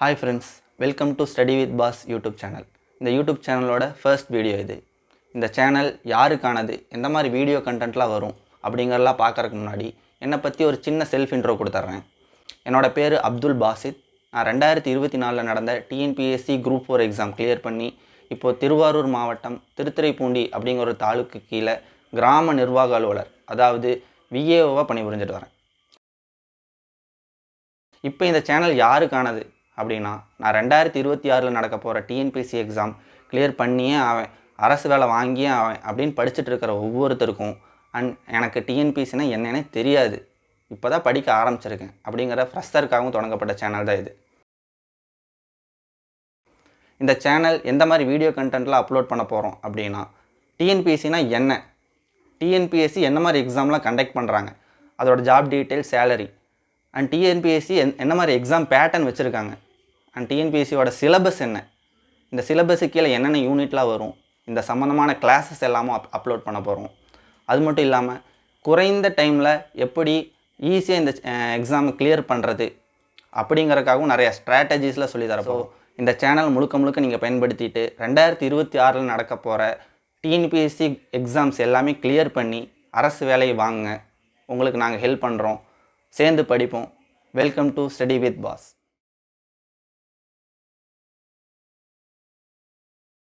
Hi friends, welcome to Study with Boss YouTube channel. இந்த YouTube சேனலோட first video இது. இந்த சேனல் யாருக்கானது, எந்த மாதிரி வீடியோ கண்டென்ட்லாம் வரும் அப்படிங்கிறலாம் பார்க்கறதுக்கு முன்னாடி என்னை பற்றி ஒரு சின்ன செல்ஃப் இன்ட்ரோ கொடுத்துட்றேன். என்னோட பேர் அப்துல் பாசித். நான் 2024 நடந்த டிஎன்பிஎஸ்சி குரூப் 4 எக்ஸாம் கிளியர் பண்ணி இப்போது திருவாரூர் மாவட்டம் திருத்துறைப்பூண்டி அப்படிங்கிற ஒரு தாலுக்கு கீழே கிராம நிர்வாக அலுவலர், அதாவது விஏஓவாக பணிபுரிஞ்சிட்டு வரேன். இப்போ இந்த சேனல் யாருக்கானது அப்படின்னா, நான் 2026 நடக்க போகிற டிஎன்பிஎஸ்சி எக்ஸாம் கிளியர் பண்ணியே ஆவேன், அரசு வேலை வாங்கியே ஆவேன் அப்படின்னு படிச்சுட்டு இருக்கிற ஒவ்வொருத்தருக்கும், எனக்கு டிஎன்பிஎஸ்சினா என்னன்னே தெரியாது, இப்போ தான் படிக்க ஆரம்பிச்சிருக்கேன் அப்படிங்கிற ஃப்ரெஷருக்காகவும் தொடங்கப்பட்ட சேனல் தான் இது. இந்த சேனல் எந்த மாதிரி வீடியோ கண்டென்ட்லாம் அப்லோட் பண்ண போகிறோம் அப்படின்னா, டிஎன்பிஎஸ்சினா என்ன, டிஎன்பிஎஸ்சி என்ன மாதிரி எக்ஸாம்லாம் கண்டக்ட் பண்ணுறாங்க, அதோட job detail, salary, and TNPSC என்ன மாதிரி எக்ஸாம் பேட்டர்ன் வச்சுருக்காங்க, அண்ட் டிஎன்பிஎஸ்சியோட சிலபஸ் என்ன, இந்த சிலபஸு கீழே என்னென்ன யூனிட்லாம் வரும், இந்த சம்மந்தமான கிளாஸஸ் எல்லாமும் அப்லோட் பண்ண போகிறோம். அது மட்டும் இல்லாமல் குறைந்த டைமில் எப்படி ஈஸியாக இந்த எக்ஸாமை கிளியர் பண்ணுறது அப்படிங்கிறதுக்காகவும் நிறையா ஸ்ட்ராட்டஜிஸில் சொல்லித்தரப்போ, இந்த சேனல் முழுக்க நீங்கள் பயன்படுத்திட்டு 2026 நடக்க போகிற டிஎன்பிஎஸ்சி எக்ஸாம்ஸ் எல்லாமே கிளியர் பண்ணி அரசு வேலையை வாங்க உங்களுக்கு நாங்கள் ஹெல்ப் பண்ணுறோம். சேர்ந்து படிப்போம். Welcome to study with pass.